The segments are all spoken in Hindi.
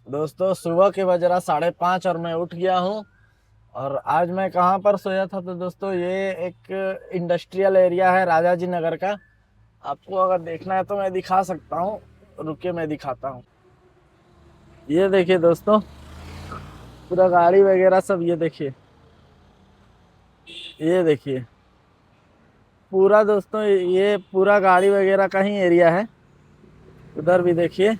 दोस्तों सुबह के बज रहा 5:30 और मैं उठ गया हूँ। और आज मैं कहाँ पर सोया था तो दोस्तों ये एक इंडस्ट्रियल एरिया है राजा जी नगर का। आपको अगर देखना है तो मैं दिखा सकता हूँ। रुकिए मैं दिखाता हूँ। ये देखिए दोस्तों, पूरा गाड़ी वगैरह सब ये देखिए। ये देखिए पूरा दोस्तों, ये पूरा गाड़ी वगैरह का ही एरिया है। उधर भी देखिए,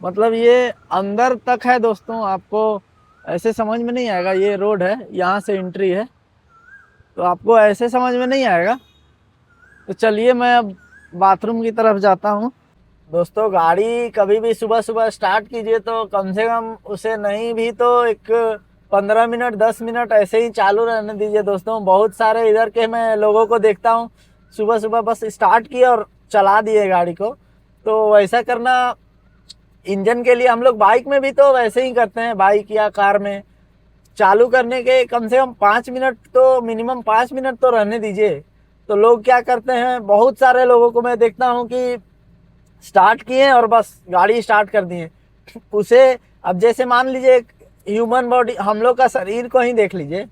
मतलब ये अंदर तक है दोस्तों। आपको ऐसे समझ में नहीं आएगा, ये रोड है, यहाँ से एंट्री है, तो आपको ऐसे समझ में नहीं आएगा। तो चलिए मैं अब बाथरूम की तरफ जाता हूँ। दोस्तों गाड़ी कभी भी सुबह सुबह स्टार्ट कीजिए तो कम से कम उसे नहीं भी तो एक 15 मिनट 10 मिनट ऐसे ही चालू रहने दीजिए दोस्तों। बहुत सारे इधर के मैं लोगों को देखता हूँ, सुबह सुबह बस स्टार्ट किए और चला दिए गाड़ी को। तो वैसा करना, इंजन के लिए हम लोग बाइक में भी तो वैसे ही करते हैं, बाइक या कार में चालू करने के कम से कम 5 मिनट तो मिनिमम 5 मिनट तो रहने दीजिए। तो लोग क्या करते हैं, बहुत सारे लोगों को मैं देखता हूँ कि स्टार्ट किए और बस गाड़ी स्टार्ट कर दिए उसे। अब जैसे मान लीजिए एक ह्यूमन बॉडी, हम लोग का शरीर को ही देख लीजिए।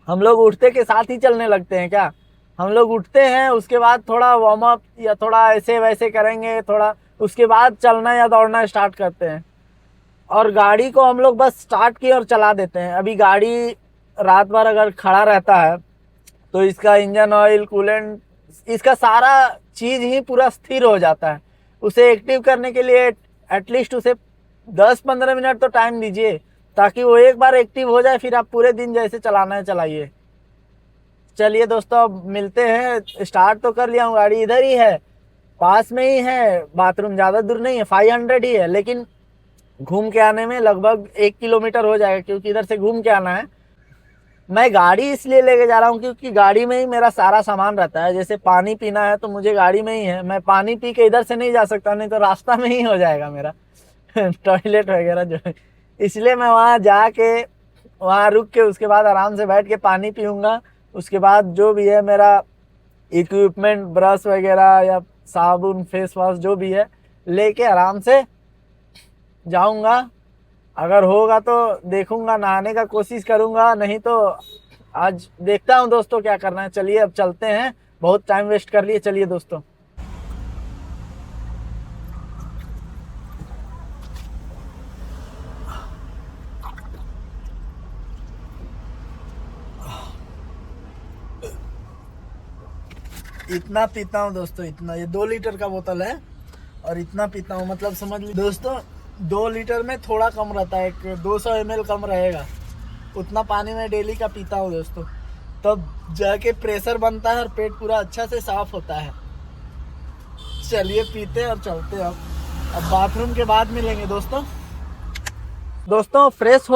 हम लोग उठते के साथ ही चलने लगते हैं क्या? हम लोग उठते हैं, उसके बाद थोड़ा वार्म अप या थोड़ा ऐसे वैसे करेंगे थोड़ा, उसके बाद चलना या दौड़ना स्टार्ट करते हैं। और गाड़ी को हम लोग बस स्टार्ट किए और चला देते हैं। अभी गाड़ी रात भर अगर खड़ा रहता है तो इसका इंजन ऑयल, कूलेंट, इसका सारा चीज ही पूरा स्थिर हो जाता है। उसे एक्टिव करने के लिए एटलीस्ट उसे 10-15 मिनट तो टाइम दीजिए, ताकि वो एक बार एक्टिव हो जाए, फिर आप पूरे दिन जैसे चलाना है चलाइए। चलिए दोस्तों अब मिलते हैं। स्टार्ट तो कर लिया हूँ, गाड़ी इधर ही है, पास में ही है बाथरूम, ज़्यादा दूर नहीं है, 500 ही है, लेकिन घूम के आने में लगभग 1 किलोमीटर हो जाएगा, क्योंकि इधर से घूम के आना है। मैं गाड़ी इसलिए लेके जा रहा हूँ क्योंकि गाड़ी में ही मेरा सारा सामान रहता है। जैसे पानी पीना है तो मुझे गाड़ी में ही है, मैं पानी पी के इधर से नहीं जा सकता, नहीं तो रास्ता में ही हो जाएगा मेरा टॉयलेट वगैरह जो है। इसलिए मैं वहाँ जाके, वहाँ रुक के उसके बाद आराम से बैठ के पानी पीऊँगा। उसके बाद जो भी है मेरा इक्विपमेंट, ब्रश वगैरह या साबुन, फेस वॉश जो भी है, लेके आराम से जाऊँगा। अगर होगा तो देखूंगा, नहाने का कोशिश करूंगा, नहीं तो आज देखता हूं दोस्तों क्या करना है। चलिए अब चलते हैं, बहुत टाइम वेस्ट कर लिए। चलिए दोस्तों, इतना पीता हूँ दोस्तों, इतना, ये 2 लीटर का बोतल है और इतना पीता हूँ, मतलब समझ लीजिए दोस्तों 2 लीटर में थोड़ा कम रहता है, एक 200 ml कम रहेगा। उतना पानी मैं डेली का पीता हूँ दोस्तों, तब जाके प्रेशर बनता है और पेट पूरा अच्छा से साफ होता है। चलिए पीते हैं और चलते हैं। अब बाथरूम के बाद मिलेंगे दोस्तों। दोस्तों फ्रेश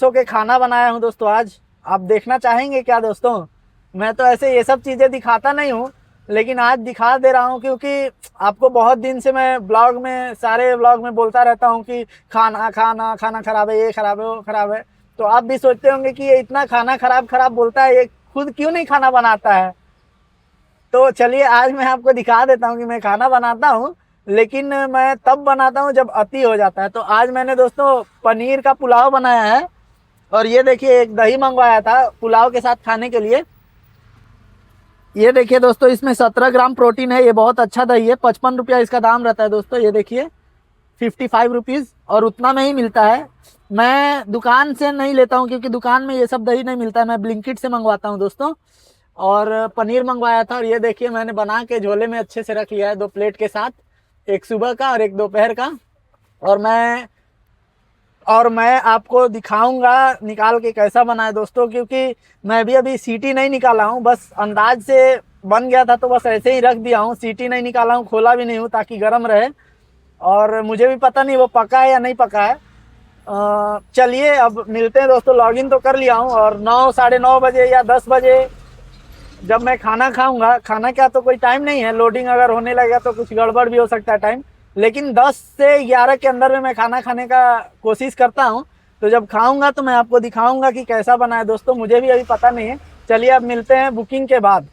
होके खाना बनाया हूँ दोस्तों आज। आप देखना चाहेंगे क्या दोस्तों? मैं तो ऐसे ये सब चीजें दिखाता नहीं हूँ, लेकिन आज दिखा दे रहा हूँ क्योंकि आपको बहुत दिन से मैं ब्लॉग में, सारे ब्लॉग में बोलता रहता हूँ कि खाना खाना खाना खराब है, ये खराब है, वो खराब है। तो आप भी सोचते होंगे कि ये इतना खाना खराब खराब बोलता है, ये खुद क्यों नहीं खाना बनाता है। तो चलिए आज मैं आपको दिखा देता हूँ कि मैं खाना बनाता हूँ, लेकिन मैं तब बनाता हूँ जब अति हो जाता है। तो आज मैंने दोस्तों पनीर का पुलाव बनाया है, और ये देखिए एक दही मंगवाया था पुलाव के साथ खाने के लिए। ये देखिए दोस्तों, इसमें 17 ग्राम प्रोटीन है, ये बहुत अच्छा दही है। 55 रुपया इसका दाम रहता है दोस्तों, ये देखिए 55 रुपीज़, और उतना में ही मिलता है। मैं दुकान से नहीं लेता हूँ क्योंकि दुकान में ये सब दही नहीं मिलता है, मैं ब्लिंकिट से मंगवाता हूँ दोस्तों। और पनीर मंगवाया था, और ये देखिए मैंने बना के झोले में अच्छे से रख लिया है 2 प्लेट के साथ, एक सुबह का और एक दोपहर का। और मैं आपको दिखाऊंगा निकाल के कैसा बना है दोस्तों, क्योंकि मैं भी अभी सीटी नहीं निकाला हूँ, बस अंदाज से बन गया था तो बस ऐसे ही रख दिया हूँ। सीटी नहीं निकाला हूँ, खोला भी नहीं हूँ ताकि गर्म रहे, और मुझे भी पता नहीं वो पका है या नहीं पका है। चलिए अब मिलते हैं दोस्तों। लॉगिन तो कर लिया हूँ, और 9, 9:30 बजे या 10 बजे जब मैं खाना खाऊंगा, खाना क्या तो कोई टाइम नहीं है, लोडिंग अगर होने लगेगा तो कुछ गड़बड़ भी हो सकता है टाइम, लेकिन 10 से 11 के अंदर में मैं खाना खाने का कोशिश करता हूं। तो जब खाऊंगा तो मैं आपको दिखाऊंगा कि कैसा बना है दोस्तों, मुझे भी अभी पता नहीं है। चलिए अब मिलते हैं बुकिंग के बाद।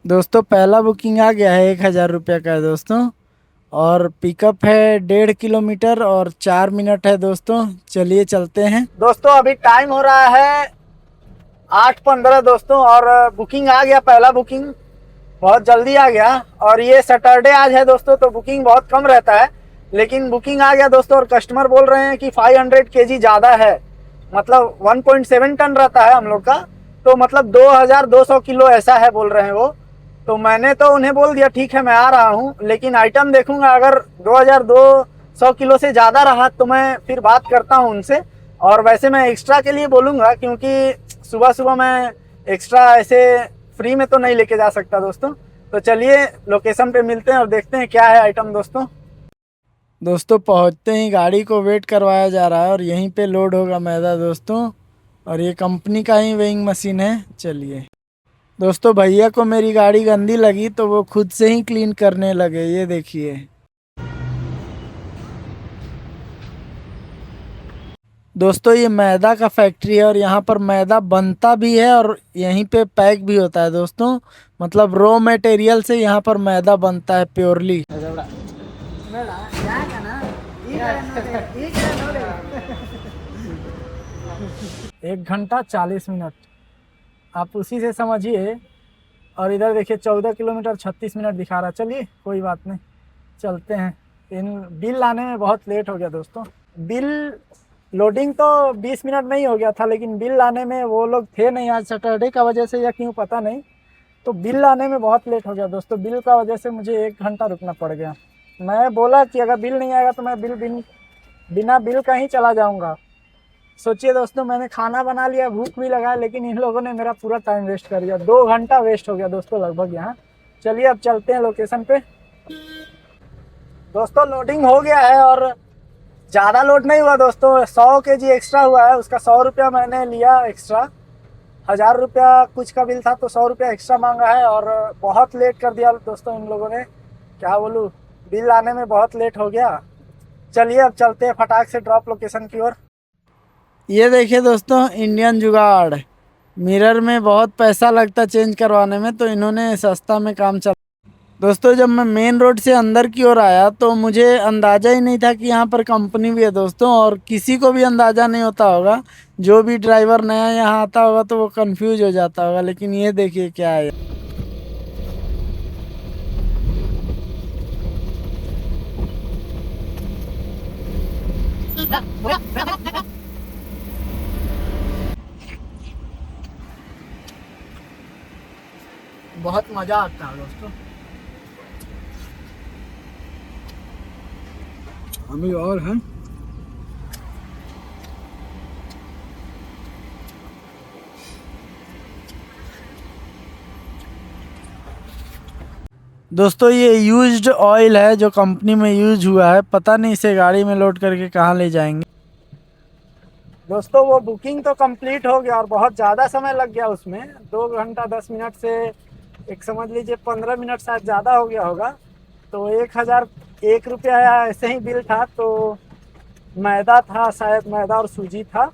दोस्तों पहला बुकिंग आ गया है, 1,000 रुपया का है दोस्तों, और पिकअप है 1.5 किलोमीटर और 4 मिनट है दोस्तों। चलिए चलते हैं दोस्तों। अभी टाइम हो रहा है 8:15 दोस्तों, और बुकिंग आ गया, पहला बुकिंग बहुत जल्दी आ गया। और ये सैटरडे आज है दोस्तों, तो बुकिंग बहुत कम रहता है, लेकिन बुकिंग आ गया दोस्तों। और कस्टमर बोल रहे हैं कि 500 केजी ज़्यादा है, मतलब 1.7 टन रहता है हम लोग का, तो मतलब 2200 किलो ऐसा है बोल रहे हैं वो। तो मैंने तो उन्हें बोल दिया ठीक है मैं आ रहा हूँ, लेकिन आइटम देखूंगा, अगर 2200 किलो से ज़्यादा रहा तो मैं फिर बात करता हूँ उनसे। और वैसे मैं एक्स्ट्रा के लिए बोलूँगा, क्योंकि सुबह सुबह मैं एक्स्ट्रा ऐसे फ्री में तो नहीं लेके जा सकता दोस्तों। तो चलिए लोकेशन पे मिलते हैं और देखते हैं क्या है आइटम दोस्तों पहुंचते ही गाड़ी को वेट करवाया जा रहा है और यहीं पे लोड होगा मैदा दोस्तों। और ये कंपनी का ही वेइंग मशीन है। चलिए दोस्तों, भैया को मेरी गाड़ी गंदी लगी तो वो खुद से ही क्लीन करने लगे, ये देखिए दोस्तों। ये मैदा का फैक्ट्री है और यहाँ पर मैदा बनता भी है और यहीं पे पैक भी होता है दोस्तों। मतलब रॉ मटेरियल से यहाँ पर मैदा बनता है प्योरली। 1 घंटा 40 मिनट आप उसी से समझिए। और इधर देखिए 14 किलोमीटर 36 मिनट दिखा रहा है। चलिए कोई बात नहीं, चलते हैं। इन बिल लाने में बहुत लेट हो गया दोस्तों। बिल लोडिंग तो 20 मिनट नहीं हो गया था, लेकिन बिल लाने में वो लोग थे नहीं आज, सैटरडे का वजह से या क्यों पता नहीं। तो बिल लाने में बहुत लेट हो गया दोस्तों। बिल का वजह से मुझे 1 घंटा रुकना पड़ गया। मैं बोला कि अगर बिल नहीं आएगा तो मैं बिना बिल का ही चला जाऊंगा। सोचिए दोस्तों, मैंने खाना बना लिया, भूख भी लगा, लेकिन इन लोगों ने मेरा पूरा टाइम वेस्ट कर दिया। 2 घंटा वेस्ट हो गया दोस्तों लगभग यहाँ। चलिए अब चलते हैं लोकेशन पे। दोस्तों लोडिंग हो गया है और ज़्यादा लोड नहीं हुआ दोस्तों, 100 केजी एक्स्ट्रा हुआ है। उसका 100 रुपया मैंने लिया एक्स्ट्रा। 1000 रुपया कुछ का बिल था तो 100 रुपया एक्स्ट्रा मांगा है। और बहुत लेट कर दिया दोस्तों इन लोगों ने, क्या बोलूँ, बिल आने में बहुत लेट हो गया। चलिए अब चलते हैं फटाक से ड्रॉप लोकेशन की ओर। ये देखिए दोस्तों, इंडियन जुगाड़। मिरर में बहुत पैसा लगता चेंज करवाने में, तो इन्होंने सस्ता में काम चला। दोस्तों जब मैं मेन रोड से अंदर की ओर आया तो मुझे अंदाज़ा ही नहीं था कि यहाँ पर कंपनी भी है दोस्तों। और किसी को भी अंदाज़ा नहीं होता होगा, जो भी ड्राइवर नया यहाँ आता होगा तो वो कंफ्यूज हो जाता होगा। लेकिन ये देखिए क्या है, बहुत मज़ा आता है दोस्तों। अभी और है दोस्तों। ये यूज्ड ऑयल है जो कंपनी में यूज हुआ है, पता नहीं इसे गाड़ी में लोड करके कहाँ ले जाएंगे दोस्तों। वो बुकिंग तो कंप्लीट हो गया और बहुत ज़्यादा समय लग गया उसमें। 2 घंटा 10 मिनट से एक समझ लीजिए 15 मिनट शायद ज़्यादा हो गया होगा। तो 1001 रुपया ऐसे ही बिल था। तो मैदा था, शायद मैदा और सूजी था।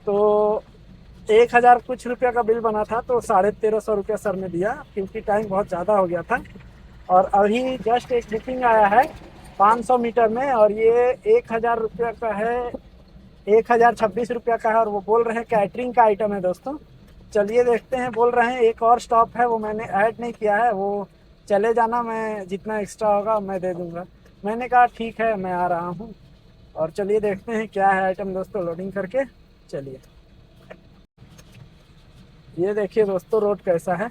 तो 1000 कुछ रुपया का बिल बना था, तो 1350 रुपया सर ने दिया, क्योंकि टाइम बहुत ज़्यादा हो गया था। और अभी जस्ट एक बुकिंग आया है 500 मीटर में, और ये 1000 रुपया का है, 1026 रुपया का है। और वो बोल रहे हैं कैटरिंग का आइटम है दोस्तों। चलिए देखते हैं। बोल रहे हैं एक और स्टॉप है, वो मैंने ऐड नहीं किया है, वो चले जाना, मैं जितना एक्स्ट्रा होगा मैं दे दूंगा। मैंने कहा ठीक है मैं आ रहा हूँ। और चलिए देखते हैं क्या है आइटम दोस्तों, लोडिंग करके। चलिए ये देखिए दोस्तों रोड कैसा है।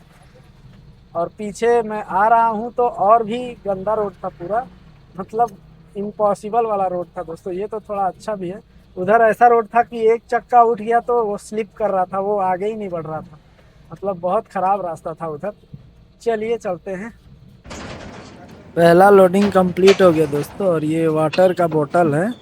और पीछे मैं आ रहा हूँ तो और भी गंदा रोड था पूरा, मतलब इम्पॉसिबल वाला रोड था दोस्तों। ये तो थोड़ा अच्छा भी है। उधर ऐसा रोड था कि एक चक्का उठ गया तो वो स्लिप कर रहा था, वो आगे ही नहीं बढ़ रहा था, मतलब बहुत ख़राब रास्ता था उधर। चलिए चलते हैं। पहला लोडिंग कंप्लीट हो गया दोस्तों। और ये वाटर का बोतल है,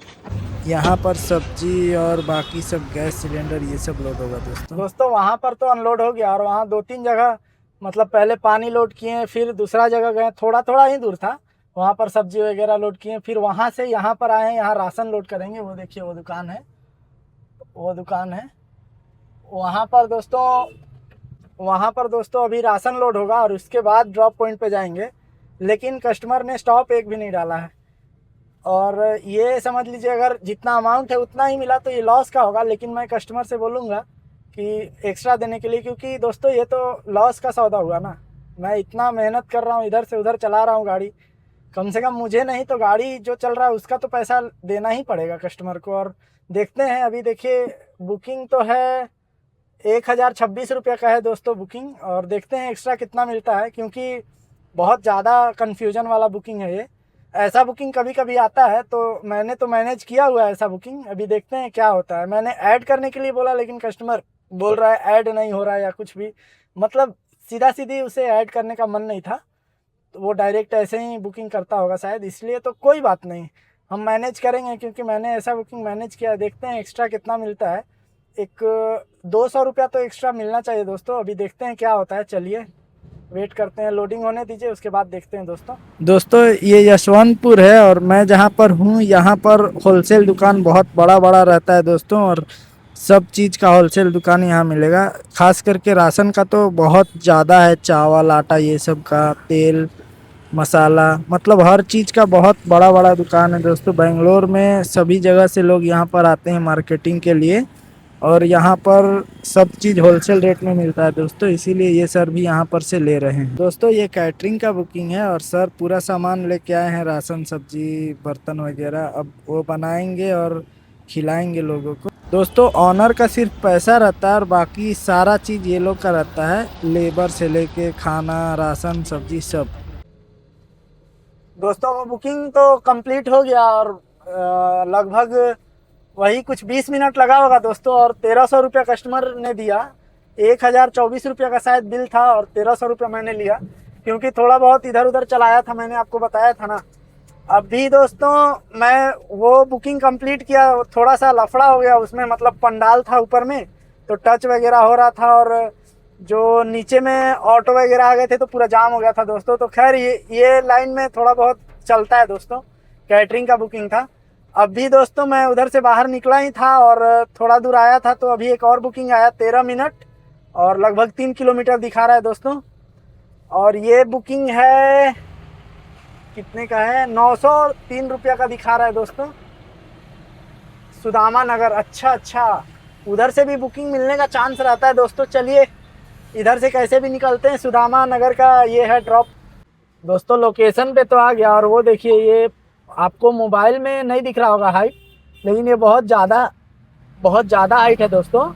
यहाँ पर सब्जी और बाकी सब गैस सिलेंडर ये सब लोड होगा दोस्तों। वहाँ पर तो अनलोड हो गया, और वहाँ 2-3 जगह मतलब पहले पानी लोड किए, फिर दूसरा जगह गए, थोड़ा थोड़ा ही दूर था, वहाँ पर सब्जी वगैरह लोड किए। फिर वहाँ से यहाँ पर आए हैं, यहाँ राशन लोड करेंगे। वो देखिए वो दुकान है, वो दुकान है वहाँ पर दोस्तों। वहाँ पर दोस्तों अभी राशन लोड होगा और उसके बाद ड्रॉप पॉइंट पे जाएंगे। लेकिन कस्टमर ने स्टॉप एक भी नहीं डाला है। और ये समझ लीजिए अगर जितना अमाउंट है उतना ही मिला तो ये लॉस का होगा, लेकिन मैं कस्टमर से बोलूँगा कि एक्स्ट्रा देने के लिए, क्योंकि दोस्तों ये तो लॉस का सौदा हुआ ना। मैं इतना मेहनत कर रहा हूँ, इधर से उधर चला रहा हूँ गाड़ी, कम से कम मुझे नहीं तो गाड़ी जो चल रहा है उसका तो पैसा देना ही पड़ेगा कस्टमर को। और देखते हैं, अभी देखिए बुकिंग तो है 1026 रुपये का है दोस्तों बुकिंग, और देखते हैं एक्स्ट्रा कितना मिलता है, क्योंकि बहुत ज़्यादा कन्फ्यूजन वाला बुकिंग है ये। ऐसा बुकिंग कभी कभी आता है तो मैंने तो मैनेज किया हुआ है ऐसा बुकिंग, अभी देखते हैं क्या होता है। मैंने ऐड करने के लिए बोला लेकिन कस्टमर बोल रहा है ऐड नहीं हो रहा है या कुछ भी, मतलब सीधा सीधी उसे ऐड करने का मन नहीं था, तो वो डायरेक्ट ऐसे ही बुकिंग करता होगा शायद, इसलिए। तो कोई बात नहीं, हम मैनेज करेंगे, क्योंकि मैंने ऐसा बुकिंग मैनेज किया। देखते हैं एक्स्ट्रा कितना मिलता है, एक 200 रुपया तो एक्स्ट्रा मिलना चाहिए दोस्तों। अभी देखते हैं क्या होता है, चलिए वेट करते हैं, लोडिंग होने दीजिए, उसके बाद देखते हैं दोस्तों। ये यशवंतपुर है और मैं जहाँ पर हूँ यहाँ पर होलसेल दुकान बहुत बड़ा बड़ा रहता है दोस्तों, और सब चीज़ का होलसेल दुकान यहाँ मिलेगा। खास करके राशन का तो बहुत ज़्यादा है, चावल आटा ये सब का, तेल मसाला, मतलब हर चीज़ का बहुत बड़ा बड़ा दुकान है दोस्तों। बेंगलोर में सभी जगह से लोग यहाँ पर आते हैं मार्केटिंग के लिए, और यहाँ पर सब चीज़ होलसेल रेट में मिलता है दोस्तों, इसीलिए ये सर भी यहाँ पर से ले रहे हैं दोस्तों। ये कैटरिंग का बुकिंग है और सर पूरा सामान लेके आए हैं, राशन सब्जी बर्तन वगैरह। अब वो बनाएंगे और खिलाएंगे लोगों को दोस्तों। ऑनर का सिर्फ पैसा रहता है और बाकी सारा चीज़ ये लोग का रहता है, लेबर से लेके खाना राशन सब्जी सब। दोस्तों वो बुकिंग तो कंप्लीट हो गया और लगभग वही कुछ 20 मिनट लगा होगा दोस्तों, और 1300 रुपया कस्टमर ने दिया। 1024 रुपया का शायद बिल था और 1300 रुपया मैंने लिया, क्योंकि थोड़ा बहुत इधर उधर चलाया था, मैंने आपको बताया था ना। अभी दोस्तों मैं वो बुकिंग कंप्लीट किया, थोड़ा सा लफड़ा हो गया उसमें, मतलब पंडाल था ऊपर में तो टच वगैरह हो रहा था, और जो नीचे में ऑटो वगैरह आ गए थे तो पूरा जाम हो गया था दोस्तों। तो खैर ये लाइन में थोड़ा बहुत चलता है दोस्तों। कैटरिंग का बुकिंग था। अभी दोस्तों मैं उधर से बाहर निकला ही था और थोड़ा दूर आया था, तो अभी एक और बुकिंग आया 13 मिनट और लगभग 3 किलोमीटर दिखा रहा है दोस्तों। और ये बुकिंग है कितने का है, 903 रुपया का दिखा रहा है दोस्तों, सुदामा नगर। अच्छा, उधर से भी बुकिंग मिलने का चांस रहता है दोस्तों। चलिए इधर से कैसे भी निकलते हैं, सुदामा नगर का ये है ड्रॉप दोस्तों। लोकेशन पे तो आ गया, और वो देखिए ये आपको मोबाइल में नहीं दिख रहा होगा हाइट, लेकिन ये बहुत ज़्यादा हाइट है दोस्तों,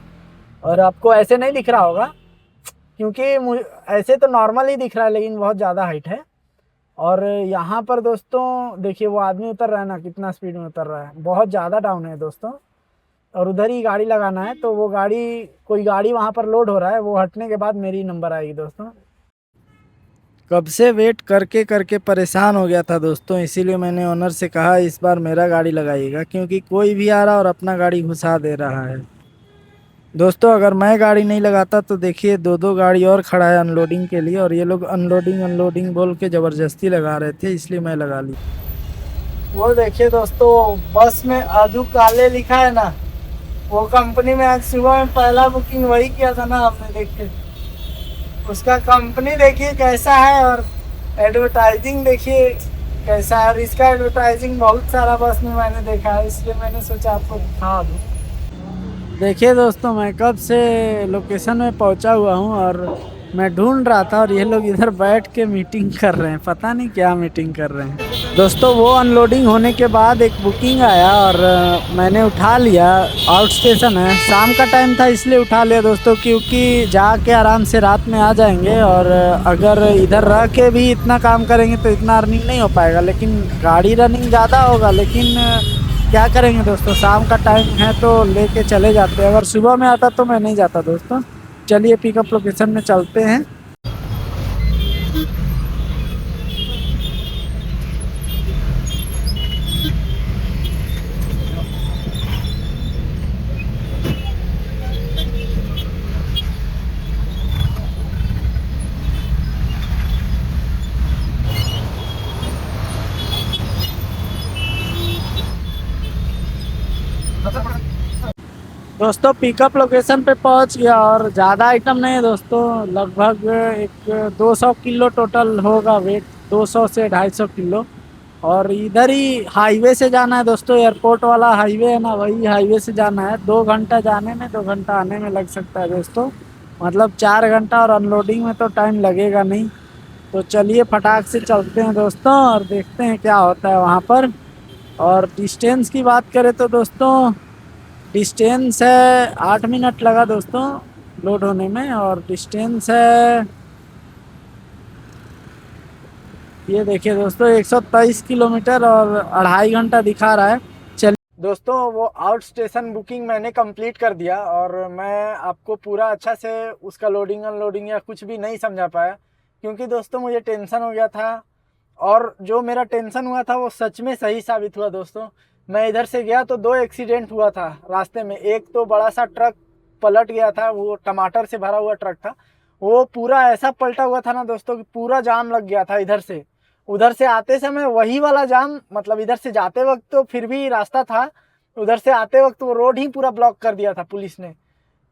और आपको ऐसे नहीं दिख रहा होगा क्योंकि ऐसे तो नॉर्मल ही दिख रहा है, लेकिन बहुत ज़्यादा हाइट है। और यहाँ पर दोस्तों देखिए वो आदमी उतर रहा है ना, कितना स्पीड में उतर रहा है, बहुत ज़्यादा डाउन है दोस्तों। और उधर ही गाड़ी लगाना है, तो वो कोई गाड़ी वहाँ पर लोड हो रहा है, वो हटने के बाद मेरी नंबर आएगी दोस्तों। कब से वेट करके करके परेशान हो गया था दोस्तों, इसीलिए मैंने ओनर से कहा इस बार मेरा गाड़ी लगाइएगा, क्योंकि कोई भी आ रहा और अपना गाड़ी घुसा दे रहा है दोस्तों। अगर मैं गाड़ी नहीं लगाता तो देखिए दो गाड़ी और खड़ा है अनलोडिंग के लिए, और ये लोग अनलोडिंग बोल के ज़बरदस्ती लगा रहे थे, इसलिए मैं लगा ली। वो देखिए दोस्तों बस में आजू काले लिखा है ना, वो कंपनी में आज सुबह में पहला बुकिंग वही किया था ना आपने, देखिए उसका कंपनी देखिए कैसा है, और एडवर्टाइजिंग देखिए कैसा है। और इसका एडवर्टाइजिंग बहुत सारा बस में मैंने देखा है, इसलिए मैंने सोचा आपको दिखा दूँ। देखिए दोस्तों मैं कब से लोकेशन में पहुंचा हुआ हूं और मैं ढूंढ रहा था, और ये लोग इधर बैठ के मीटिंग कर रहे हैं, पता नहीं क्या मीटिंग कर रहे हैं दोस्तों। वो अनलोडिंग होने के बाद एक बुकिंग आया और मैंने उठा लिया। आउट स्टेशन है, शाम का टाइम था इसलिए उठा लिया दोस्तों, क्योंकि जाके आराम से रात में आ जाएंगे, और अगर इधर रह के भी इतना काम करेंगे तो इतना अर्निंग नहीं हो पाएगा, लेकिन गाड़ी रनिंग ज़्यादा होगा। लेकिन क्या करेंगे दोस्तों, शाम का टाइम है तो लेके चले जाते हैं। अगर सुबह में आता तो मैं नहीं जाता दोस्तों। चलिए पिकअप लोकेशन में चलते हैं। दोस्तों पिकअप लोकेशन पे पहुंच गया, और ज़्यादा आइटम नहीं है दोस्तों, लगभग एक 200 किलो टोटल होगा वेट। 200 से 250 किलो। और इधर ही हाईवे से जाना है दोस्तों, एयरपोर्ट वाला हाईवे है ना, वही हाईवे से जाना है। 2 घंटा जाने में 2 घंटा आने में लग सकता है दोस्तों, मतलब 4 घंटा, और अनलोडिंग में तो टाइम लगेगा नहीं। तो चलिए फटाक से चलते हैं दोस्तों और देखते हैं क्या होता है वहाँ पर। और डिस्टेंस की बात करें तो दोस्तों, डिस्टेंस है 8 मिनट लगा दोस्तों लोड होने में, और डिस्टेंस है, ये देखिए दोस्तों, 123 किलोमीटर और 2.5 घंटा दिखा रहा है। चलिए दोस्तों, वो आउट स्टेशन बुकिंग मैंने कंप्लीट कर दिया, और मैं आपको पूरा अच्छा से उसका लोडिंग अनलोडिंग या कुछ भी नहीं समझा पाया, क्योंकि दोस्तों मुझे टेंशन हो गया था। और जो मेरा टेंशन हुआ था वो सच में सही साबित हुआ दोस्तों। मैं इधर से गया तो 2 एक्सीडेंट हुआ था रास्ते में। एक तो बड़ा सा ट्रक पलट गया था, वो टमाटर से भरा हुआ ट्रक था, वो पूरा ऐसा पलटा हुआ था ना दोस्तों कि पूरा जाम लग गया था इधर से। उधर से आते समय वही वाला जाम, मतलब इधर से जाते वक्त तो फिर भी रास्ता था, उधर से आते वक्त वो रोड ही पूरा ब्लॉक कर दिया था पुलिस ने,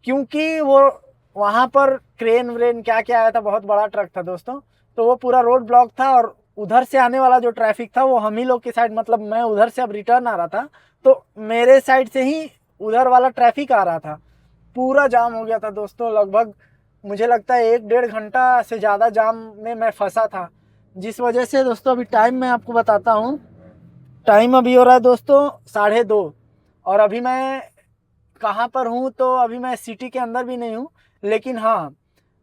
क्योंकि वो वहां पर क्रेन व्रेन क्या क्या आया था, बहुत बड़ा ट्रक था दोस्तों। तो वो पूरा रोड ब्लॉक था, और उधर से आने वाला जो ट्रैफिक था वो हम ही लोग के साइड, मतलब मैं उधर से अब रिटर्न आ रहा था, तो मेरे साइड से ही उधर वाला ट्रैफिक आ रहा था। पूरा जाम हो गया था दोस्तों, लगभग मुझे लगता है 1 डेढ़ घंटा से ज़्यादा जाम में मैं फंसा था। जिस वजह से दोस्तों, अभी टाइम मैं आपको बताता हूँ, टाइम अभी हो रहा है दोस्तों 2:30, और अभी मैं कहाँ पर हूँ, तो अभी मैं सिटी के अंदर भी नहीं हूँ, लेकिन हाँ,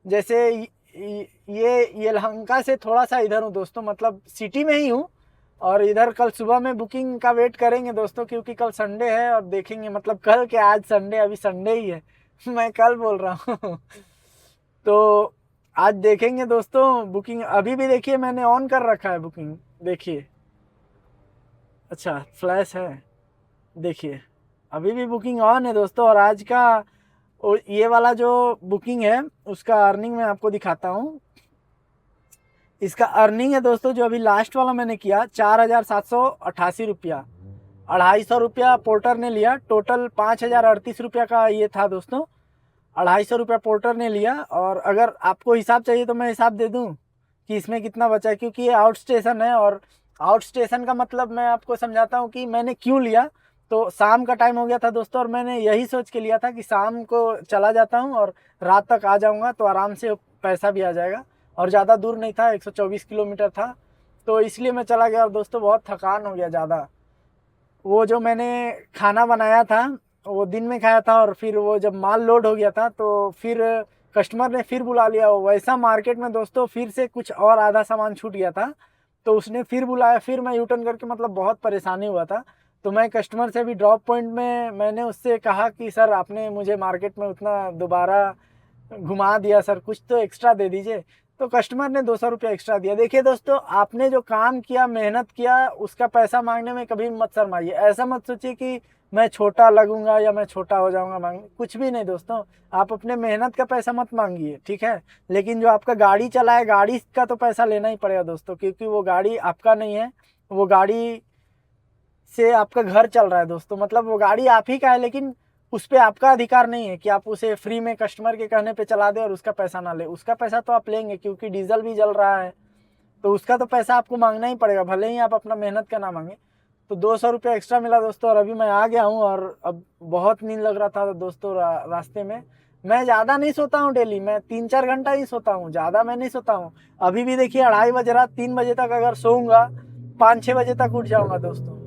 जैसे ये यलहंका से थोड़ा सा इधर हूँ दोस्तों, मतलब सिटी में ही हूँ। और इधर कल सुबह में बुकिंग का वेट करेंगे दोस्तों, क्योंकि कल संडे है, और देखेंगे, मतलब कल के, आज संडे, अभी संडे ही है मैं कल बोल रहा हूँ तो आज देखेंगे दोस्तों बुकिंग। अभी भी देखिए मैंने ऑन कर रखा है बुकिंग, देखिए, अच्छा फ्लैश है, देखिए अभी भी बुकिंग ऑन है दोस्तों। और आज का ये वाला जो बुकिंग है उसका अर्निंग मैं आपको दिखाता हूँ। इसका अर्निंग है दोस्तों, जो अभी लास्ट वाला मैंने किया, 4,788 रुपया, 250 रुपया पोर्टर ने लिया, टोटल 5,038 रुपया का ये था दोस्तों। 250 रुपया पोर्टर ने लिया। और अगर आपको हिसाब चाहिए तो मैं हिसाब दे दूं कि इसमें कितना बचा है, क्योंकि ये आउट स्टेशन है, और आउट स्टेशन का मतलब मैं आपको समझाता हूँ कि मैंने क्यों लिया। तो शाम का टाइम हो गया था दोस्तों, और मैंने यही सोच के लिया था कि शाम को चला जाता हूँ और रात तक आ जाऊँगा, तो आराम से पैसा भी आ जाएगा। और ज़्यादा दूर नहीं था, 124 किलोमीटर था, तो इसलिए मैं चला गया। और दोस्तों बहुत थकान हो गया ज़्यादा। वो जो मैंने खाना बनाया था वो दिन में खाया था, और फिर वो जब माल लोड हो गया था तो फिर कस्टमर ने फिर बुला लिया। वैसा मार्केट में दोस्तों फिर से कुछ और आधा सामान छूट गया था, तो उसने फिर बुलाया, फिर मैं यू टर्न करके, मतलब बहुत परेशानी हुआ था। तो मैं कस्टमर से भी ड्रॉप पॉइंट में मैंने उससे कहा कि सर आपने मुझे मार्केट में उतना दोबारा घुमा दिया सर, कुछ तो एक्स्ट्रा दे दीजिए। तो कस्टमर ने 200 रुपया एक्स्ट्रा दिया। देखिए दोस्तों, आपने जो काम किया, मेहनत किया, उसका पैसा मांगने में कभी मत शर्माइए। ऐसा मत सोचिए कि मैं छोटा लगूंगा या मैं छोटा हो जाऊंगा मांगने, कुछ भी नहीं दोस्तों। आप अपने मेहनत का पैसा मत मांगिए, ठीक है, लेकिन जो आपका गाड़ी चला है, गाड़ी का तो पैसा लेना ही पड़ेगा दोस्तों, क्योंकि वो गाड़ी आपका नहीं है, वो गाड़ी से आपका घर चल रहा है दोस्तों। मतलब वो गाड़ी आप ही का है, लेकिन उस पर आपका अधिकार नहीं है कि आप उसे फ्री में कस्टमर के कहने पे चला दें और उसका पैसा ना ले। उसका पैसा तो आप लेंगे, क्योंकि डीजल भी जल रहा है, तो उसका तो पैसा आपको मांगना ही पड़ेगा, भले ही आप अपना मेहनत का ना मांगे। तो 200 रुपया एक्स्ट्रा मिला दोस्तों, और अभी मैं आ गया हूँ। और अब बहुत नींद लग रहा था दोस्तों रास्ते में। मैं ज़्यादा नहीं सोता हूँ डेली, मैं 3-4 घंटा ही सोता हूँ, ज़्यादा मैं नहीं सोता हूँ। अभी भी देखिए 2:30 बज रहा, 3 बजे तक अगर सोऊंगा, 5-6 बजे तक उठ जाऊंगा दोस्तों।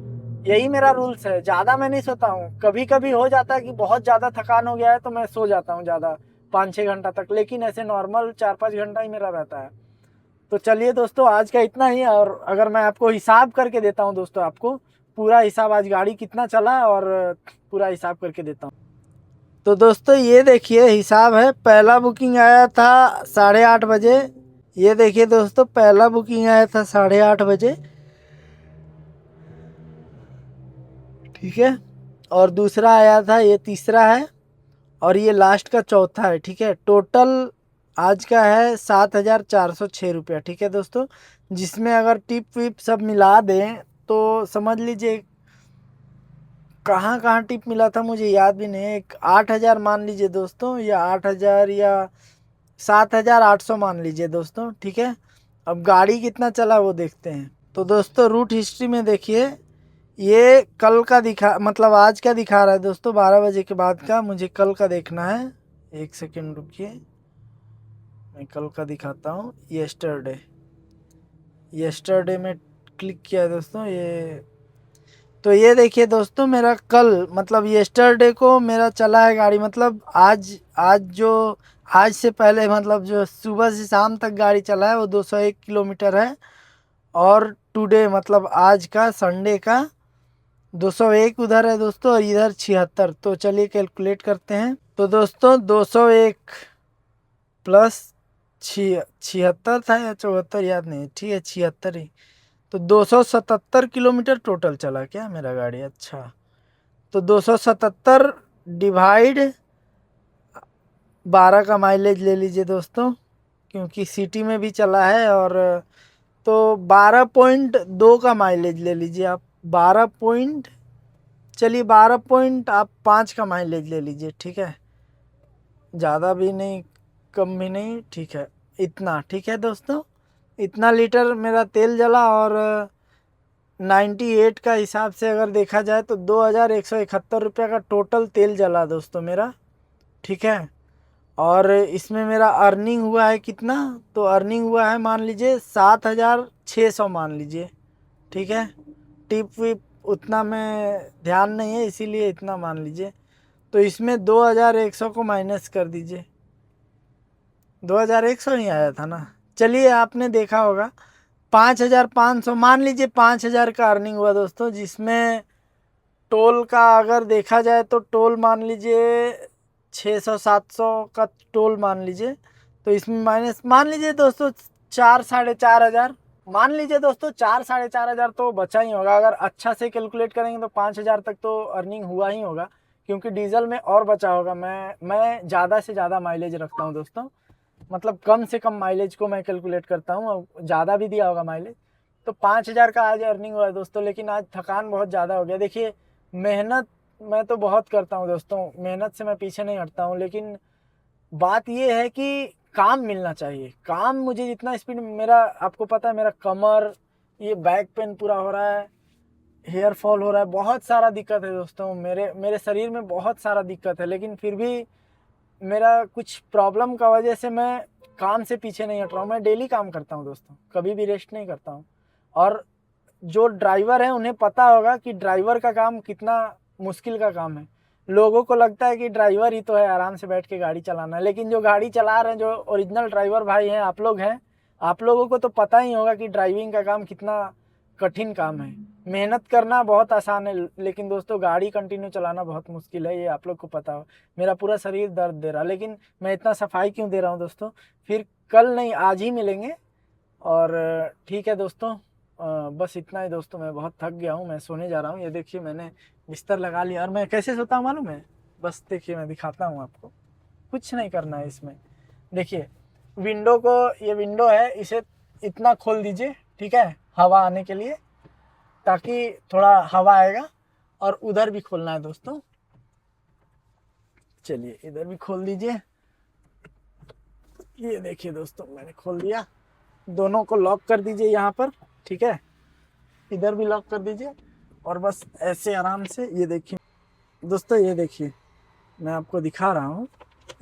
यही मेरा रूल्स है, ज़्यादा मैं नहीं सोता हूँ। कभी कभी हो जाता है कि बहुत ज़्यादा थकान हो गया है तो मैं सो जाता हूँ ज़्यादा, 5-6 घंटा तक, लेकिन ऐसे नॉर्मल 4-5 घंटा ही मेरा रहता है। तो चलिए दोस्तों, आज का इतना ही। और अगर मैं आपको हिसाब करके देता हूँ दोस्तों, आपको पूरा हिसाब, आज गाड़ी कितना चला और पूरा हिसाब करके देता हूँ। तो दोस्तों ये देखिए हिसाब है, पहला बुकिंग आया था 8:30 बजे। ये देखिए दोस्तों, पहला बुकिंग आया था 8:30 बजे, ठीक है। और दूसरा आया था, ये तीसरा है, और ये लास्ट का चौथा है, ठीक है। टोटल आज का है 7,406 रुपया, ठीक है दोस्तों। जिसमें अगर टिप विप सब मिला दें तो समझ लीजिए, कहाँ कहाँ टिप मिला था मुझे याद भी नहीं है। एक 8,000 मान लीजिए दोस्तों, या 8,000, या 7,800 मान लीजिए दोस्तों, ठीक है। अब गाड़ी कितना चला वो देखते हैं। तो दोस्तों रूट हिस्ट्री में देखिए, ये कल का दिखा, मतलब आज का दिखा रहा है दोस्तों, 12 बजे के बाद का। मुझे कल का देखना है, एक सेकेंड रुकिए, मैं कल का दिखाता हूँ। यस्टरडे में क्लिक किया है दोस्तों, ये तो ये देखिए दोस्तों, मेरा कल मतलब यस्टरडे को मेरा चला है गाड़ी, मतलब आज से पहले मतलब जो सुबह से शाम तक गाड़ी चला है वो 201 किलोमीटर है। और टुडे मतलब आज का संडे का 201 उधर है दोस्तों, और इधर 76। तो चलिए कैलकुलेट करते हैं। तो दोस्तों 201 प्लस 76 था या 74 याद नहीं, ठीक है 76 ही। तो 277 किलोमीटर टोटल चला क्या मेरा गाड़ी। अच्छा, तो 277 डिवाइड 12 का माइलेज ले लीजिए दोस्तों, क्योंकि सिटी में भी चला है। और तो 12.2 का माइलेज ले लीजिए आप। 12.5 का माइलेज ले लीजिए, ठीक है, ज़्यादा भी नहीं कम भी नहीं, ठीक है इतना, ठीक है दोस्तों। इतना लीटर मेरा तेल जला। और 98 का हिसाब से अगर देखा जाए तो 2171 रुपये का टोटल तेल जला दोस्तों मेरा, ठीक है। और इसमें मेरा अर्निंग हुआ है कितना, तो अर्निंग हुआ है मान लीजिए 7600 मान लीजिए, ठीक है। टिप विप उतना में ध्यान नहीं है, इसीलिए इतना मान लीजिए। तो इसमें 2100 को माइनस कर दीजिए, 2100 ही आया था ना। चलिए आपने देखा होगा, 5500 मान लीजिए, 5000 का अर्निंग हुआ दोस्तों, जिसमें टोल का अगर देखा जाए तो टोल मान लीजिए 600-700 का टोल मान लीजिए। तो इसमें माइनस मान लीजिए दोस्तों 4-4.5 हज़ार मान लीजिए दोस्तों, 4-4.5 हज़ार तो बचा ही होगा। अगर अच्छा से कैलकुलेट करेंगे तो 5000 तक तो अर्निंग हुआ ही होगा, क्योंकि डीजल में और बचा होगा। मैं ज़्यादा से ज़्यादा माइलेज रखता हूँ दोस्तों, मतलब कम से कम माइलेज को मैं कैलकुलेट करता हूँ, और ज़्यादा भी दिया होगा माइलेज। तो 5000 का आज अर्निंग हुआ है दोस्तों, लेकिन आज थकान बहुत ज़्यादा हो गया। देखिए मेहनत मैं तो बहुत करता हूँ दोस्तों, मेहनत से मैं पीछे नहीं हटता हूँ, लेकिन बात ये है कि काम मिलना चाहिए। काम मुझे जितना स्पीड, मेरा आपको पता है मेरा कमर, ये बैक पेन पूरा हो रहा है, हेयर फॉल हो रहा है, बहुत सारा दिक्कत है दोस्तों, मेरे मेरे शरीर में बहुत सारा दिक्कत है। लेकिन फिर भी मेरा कुछ प्रॉब्लम का वजह से मैं काम से पीछे नहीं हट रहा हूँ। मैं डेली काम करता हूँ दोस्तों, कभी भी रेस्ट नहीं करता हूँ। और जो ड्राइवर है उन्हें पता होगा कि ड्राइवर का काम कितना मुश्किल का काम है। लोगों को लगता है कि ड्राइवर ही तो है, आराम से बैठ के गाड़ी चलाना है, लेकिन जो गाड़ी चला रहे हैं, जो ओरिजिनल ड्राइवर भाई हैं, आप लोग हैं, आप लोगों को तो पता ही होगा कि ड्राइविंग का काम कितना कठिन काम है। मेहनत करना बहुत आसान है, लेकिन दोस्तों गाड़ी कंटिन्यू चलाना बहुत मुश्किल है, ये आप लोग को पता हो। मेरा पूरा शरीर दर्द दे रहा, लेकिन मैं इतना सफाई क्यों दे रहा हूँ दोस्तों। फिर कल नहीं आज ही मिलेंगे, और ठीक है दोस्तों, बस इतना ही दोस्तों। मैं बहुत थक गया हूँ, मैं सोने जा रहा हूँ। ये देखिए मैंने बिस्तर लगा लिया, और मैं कैसे सोता हूँ मालूम है, बस देखिए मैं दिखाता हूँ आपको, कुछ नहीं करना है इसमें। देखिए विंडो को, ये विंडो है, इसे इतना खोल दीजिए, ठीक है, हवा आने के लिए, ताकि थोड़ा हवा आएगा। और उधर भी खोलना है दोस्तों, चलिए इधर भी खोल दीजिए। ये देखिए दोस्तों मैंने खोल दिया, दोनों को लॉक कर दीजिए यहाँ पर, ठीक है, इधर भी लॉक कर दीजिए। और बस ऐसे आराम से, ये देखिए दोस्तों, ये देखिए मैं आपको दिखा रहा हूँ।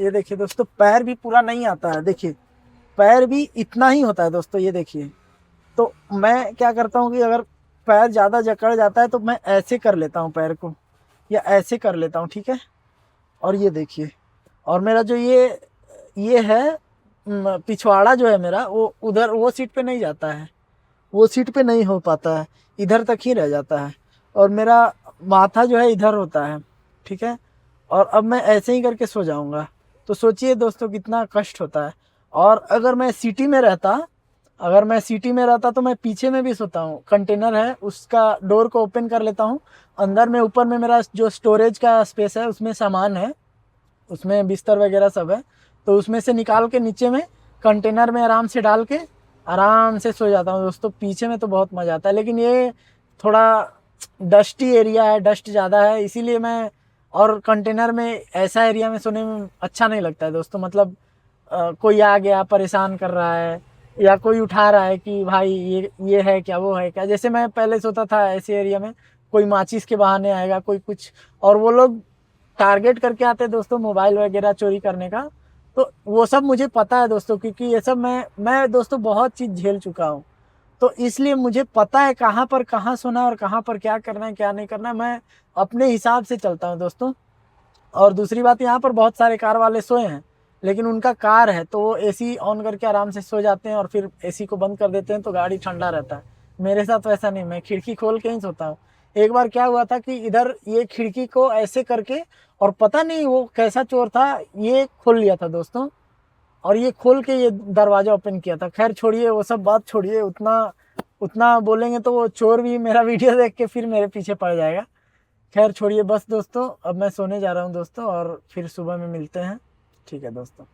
ये देखिए दोस्तों, पैर भी पूरा नहीं आता है, देखिए पैर भी इतना ही होता है दोस्तों, ये देखिए। तो मैं क्या करता हूँ कि अगर पैर ज़्यादा जकड़ जाता है तो मैं ऐसे कर लेता हूँ पैर को, या ऐसे कर लेता हूँ, ठीक है। और ये देखिए, और मेरा जो ये है पिछवाड़ा जो है मेरा, वो उधर वो सीट पे नहीं जाता है, वो सीट पे नहीं हो पाता है, इधर तक ही रह जाता है। और मेरा माथा जो है इधर होता है, ठीक है। और अब मैं ऐसे ही करके सो जाऊंगा, तो सोचिए दोस्तों कितना कष्ट होता है। और अगर मैं सिटी में रहता तो मैं पीछे में भी सोता हूँ, कंटेनर है उसका डोर को ओपन कर लेता हूँ, अंदर में ऊपर में मेरा जो स्टोरेज का स्पेस है उसमें सामान है, उसमें बिस्तर वगैरह सब है, तो उसमें से निकाल के नीचे में कंटेनर में आराम से डाल के आराम से सो जाता हूँ दोस्तों। पीछे में तो बहुत मज़ा आता है, लेकिन ये थोड़ा डस्टी एरिया है, डस्ट ज़्यादा है, इसीलिए मैं, और कंटेनर में ऐसा एरिया में सोने में अच्छा नहीं लगता है दोस्तों। मतलब कोई आ गया परेशान कर रहा है, या कोई उठा रहा है कि भाई ये है क्या, वो है क्या। जैसे मैं पहले सोता था ऐसे एरिया में, कोई माचिस के बहाने आएगा, कोई कुछ, और वो लोग टारगेट करके आते हैं दोस्तों मोबाइल वगैरह चोरी करने का। तो वो सब मुझे पता है दोस्तों, क्योंकि ये सब मैं दोस्तों बहुत चीज़ झेल चुका हूँ। तो इसलिए मुझे पता है कहाँ पर कहाँ सोना है और कहाँ पर क्या करना है क्या नहीं करना है। मैं अपने हिसाब से चलता हूँ दोस्तों। और दूसरी बात, यहाँ पर बहुत सारे कार वाले सोए हैं, लेकिन उनका कार है तो वो एसी ऑन करके आराम से सो जाते हैं और फिर एसी को बंद कर देते हैं तो गाड़ी ठंडा रहता है। मेरे साथ वैसा नहीं, मैं खिड़की खोल के ही सोता हूँ। एक बार क्या हुआ था कि इधर ये खिड़की को ऐसे करके, और पता नहीं वो कैसा चोर था, ये खोल लिया था दोस्तों, और ये खोल के ये दरवाजा ओपन किया था। खैर छोड़िए वो सब बात, छोड़िए, उतना उतना बोलेंगे तो वो चोर भी मेरा वीडियो देख के फिर मेरे पीछे पड़ जाएगा। खैर छोड़िए, बस दोस्तों अब मैं सोने जा रहा हूँ दोस्तों, और फिर सुबह में मिलते हैं। ठीक है दोस्तों।